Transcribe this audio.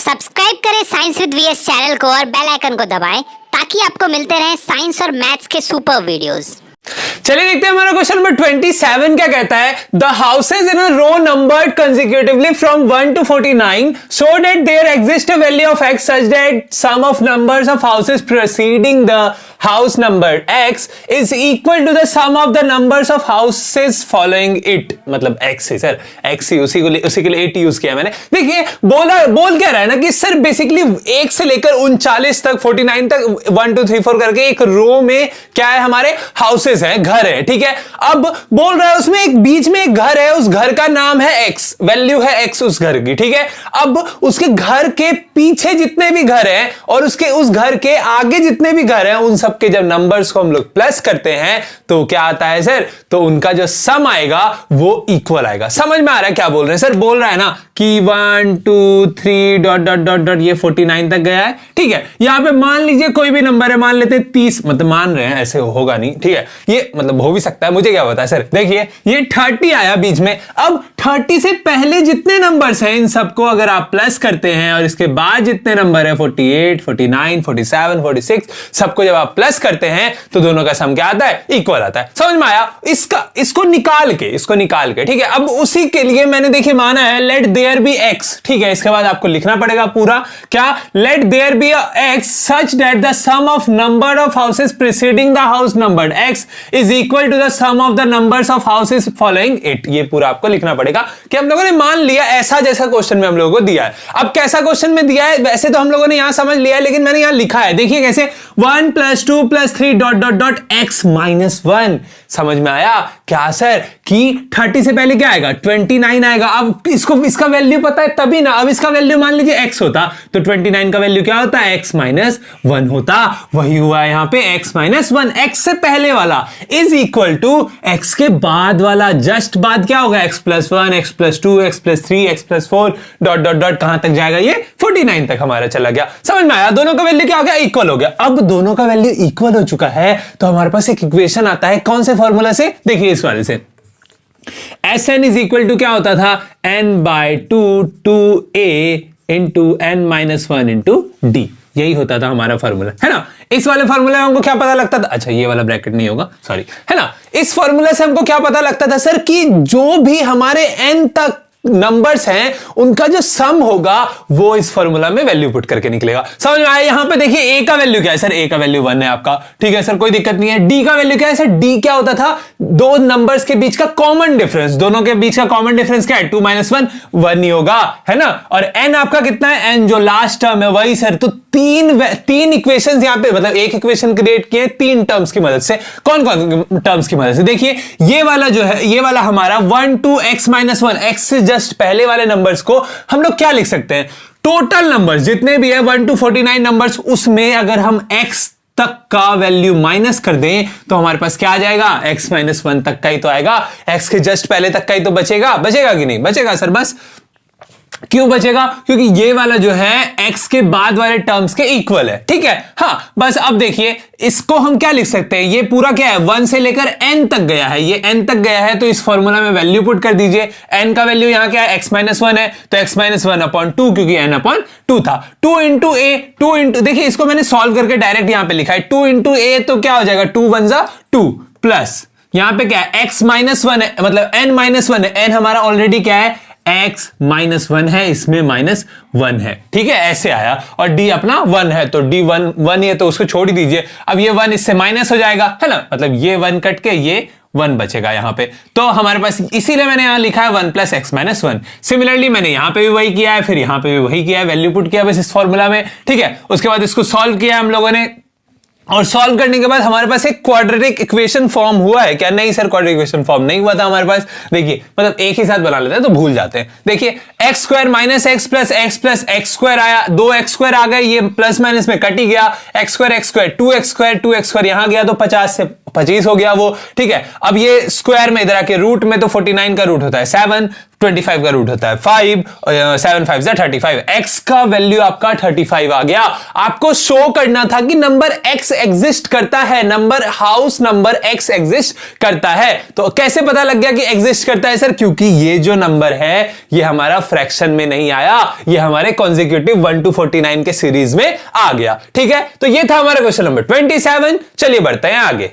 Subscribe करें science with VS channel को और बेल आइकन को दबाएं ताकि आपको मिलते रहें साइंस और मैथ्स के सुपर वीडियोस। चलिए देखते हैं हमारा क्वेश्चन नंबर 27 क्या कहता है। The houses in a row numbered consecutively from 1 to 49 so that there exists a value of x such that sum of numbers of houses preceding the house number x is equal to the sum of the numbers of houses following it। मतलब x है sir, x ही उसी के लिए 8 use किया मैंने। देखिए बोल क्या रहा है ना कि सर बेसिकली 1 से लेकर 39 तक 49 तक 1 2 3 4 करके एक रो में क्या है हमारे हाउसेस है, घर है, ठीक है। अब बोल रहा है उसमें एक बीच में एक घर है, उस घर का नाम है x, वैल्यू है x उस घर की, ठीक है। अब उसके घर के पीछे जितने भी घर हैं और उसके उस घर के आगे जितने भी घर हैं उन सबके जब नंबर्स को हम लोग प्लस करते हैं तो क्या आता है सर, तो उनका जो सम आएगा वो इक्वल आएगा। समझ में आ रहा है क्या बोल रहे हैं सर? बोल रहा है ना कि 1 2 3 डॉट डॉट डॉट डॉट ये 49 तक गया है, ठीक है। यहां पे मान लीजिए कोई भी नंबर है, मान लेते हैं 30, मतलब मान रहे हैं, ऐसे होगा नहीं, ठीक है। ये मतलब हो भी सकता है, मुझे क्या पता है सर। देखिए ये 30 आया बीच में। अब 30 से पहले जितने नंबर्स हैं इन सबको अगर आप प्लस करते हैं और इसके बाद जितने नंबर है 48 49 47 46 सबको जब आप प्लस करते हैं तो दोनों का सम क्या आता है, इक्वल आता है। समझ में आया? इसको निकाल के ठीक है। अब उसी के लिए मैंने देखिए माना है लेट देयर बी एक्स, ठीक है। इसके बाद आपको लिखना पड़ेगा पूरा क्या, let there be X such that the sum of number of houses preceding the house numbered X is equal to the sum of the numbers of houses following it. ये पूरा आपको लिखना पड़ेगा कि हम लोगों ने मान लिया ऐसा जैसा क्वेश्चन में हम लोगों को दिया है। अब कैसा क्वेश्चन में दिया है वैसे तो हम लोगों ने यहां समझ लिया है, लेकिन मैंने यहां लिखा है, देखिए कैसे 1 + 2 + 3 डॉट डॉट डॉट x - 1। समझ में आया क्या सर कि 30 से पहले क्या आएगा, 29 आएगा। अब इसका वैल्यू पता है तभी ना। अब इसका वैल्यू मान लीजिए x होता तो 29 का वैल्यू क्या होता है, x - 1 होता। वही हुआ यहां पे x - 1। x से पहले वाला इज इक्वल टू x के बाद वाला, जस्ट बाद क्या होगा, x + 1 x + 2 x + 3 x + 4 dot dot dot कहां तक जाएगा, ये 49 तक हमारा चला गया। समझ में आया? दोनों का वैल्यू क्या हो गया, इक्वल हो गया। अब दोनों का वैल्यू इक्वल हो चुका है तो हमारे पास एक इक्वेशन आता है। कौन से फॉर्मूला से? देखिए इस वाले से। Sn इज इक्वल टू क्या होता था, n/2 2a into n - 1 into d। यही होता था हमारा फॉर्मूला, है ना। इस वाले फॉर्मूला में हमको क्या पता लगता था, अच्छा ये वाला ब्रैकेट नहीं होगा, सॉरी, है ना। इस फॉर्मूला से हमको क्या पता लगता था सर कि जो भी हमारे n तक नंबर्स हैं उनका जो सम होगा वो इस फॉर्मूला में वैल्यू पुट करके निकलेगा। समझ में आया? यहां पे देखिए a का वैल्यू क्या है सर, a का वैल्यू 1 है आपका, ठीक है सर, कोई दिक्कत नहीं है। d का वैल्यू क्या है सर, d क्या होता था, दो नंबर्स के बीच का कॉमन डिफरेंस, दोनों के बीच का कॉमन डिफरेंस क्या है, 2 - 1 1 ही होगा, है ना। और n आपका कितना है, n जो लास्ट टर्म है वही सर। तो तीन इक्वेशंस यहां पे, मतलब एक इक्वेशन क्रिएट किए 3 टर्म्स की मदद से। कौन कौन टर्म्स की मदद से? देखिए ये वाला जो है, ये वाला हमारा 1 2 x - 1, x से जस्ट पहले वाले नंबर्स को हम लोग क्या लिख सकते हैं, टोटल नंबर्स जितने भी है 1 to 49 नंबर्स, उसमें अगर हम x तक का वैल्यू माइनस कर दें तो हमारे पास क्या आ जाएगा, x - 1 तक का ही तो आएगा। x के जस्ट पहले तक का ही तो बचेगा कि नहीं बचेगा सर? बस क्यों बचेगा, क्योंकि ये वाला जो है x के बाद वाले टर्म्स के इक्वल है, ठीक है। हाँ बस अब देखिए इसको हम क्या लिख सकते हैं, ये पूरा क्या है 1 से लेकर n तक गया है, ये n तक गया है तो इस फॉर्मूला में वैल्यू पुट कर दीजिए। n का वैल्यू यहां क्या है, x - 1 है तो x - 1/2 क्योंकि n/2 था। 2 × a, 2 × देखिए इसको मैंने सॉल्व करके डायरेक्ट यहां पे लिखा है 2 × a तो क्या हो जाएगा, 2 × 1 = 2 प्लस यहां पे क्या है x - 1 है, मतलब n - 1 है। n हमारा ऑलरेडी क्या है, x - 1 है, इसमें -1 है, ठीक है, ऐसे आया। और d अपना 1 है तो d 1 है तो उसको छोड़ दीजिए। अब ये 1 इससे माइनस हो जाएगा, है ना, मतलब ये 1 कट के ये 1 बचेगा यहां पे। तो हमारे पास इसीलिए मैंने यहां लिखा है 1 + x - 1। सिमिलरली मैंने यहां पे भी वही किया है, फिर यहां पे भी वही किया है, वैल्यू पुट किया बस इस फॉर्मूला में, ठीक है। उसके बाद इसको सॉल्व किया हम लोगों ने, और सॉल्व करने के बाद हमारे पास एक क्वाड्रेटिक इक्वेशन फॉर्म हुआ है क्या, नहीं सर क्वाड्रेटिक इक्वेशन फॉर्म नहीं हुआ था हमारे पास। देखिए मतलब एक ही साथ बना लेते हैं तो भूल जाते हैं। देखिए x² - x + x + x² आया, 2x² आ गए, ये प्लस माइनस में कट ही गया, x², 2x² यहां गया तो 50 से 25 हो गया वो, ठीक है। अब ये स्क्वायर में इधर आके रूट में तो 49 का रूट होता है 7, 25 का रूट होता है 5, 7 5 जा 35, x का वैल्यू आपका 35 आ गया। आपको शो करना था कि नंबर x एग्जिस्ट करता है, number house number x exist करता है। तो कैसे पता लग गया कि एग्जिस्ट करता है सर? क्योंकि ये जो नंबर है ये हमारा फ्रैक्शन में नहीं आया, ये हमारे कॉन्जिक्यूटिव 1 to 49 के सीरीज में आ गया। ठीक है, तो ये था हमारा क्वेश्चन नंबर 27। चलिए बढ़ते हैं आगे।